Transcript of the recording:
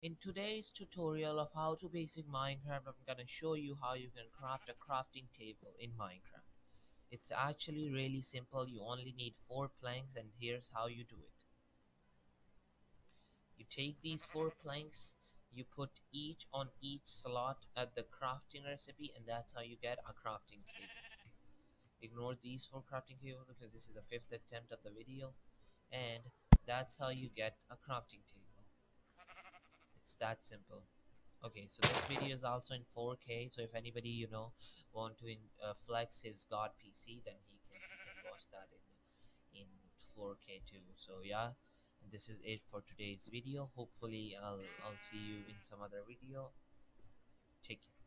In today's tutorial of how to basic Minecraft, I'm gonna show you how you can craft a crafting table in Minecraft. It's actually really simple. You only need 4 planks, and here's how you do it. You take these 4 planks, you put each on each slot at the crafting recipe, and that's how you get a crafting table. Ignore these 4 crafting tables because this is the 5th attempt of the video, and that's how you get a crafting table. It's that simple. Okay, so this video is also in 4K, so if anybody want to flex his god PC, then he can watch that in 4K too. So yeah, this is it for today's video. Hopefully I'll see you in some other video. Take care.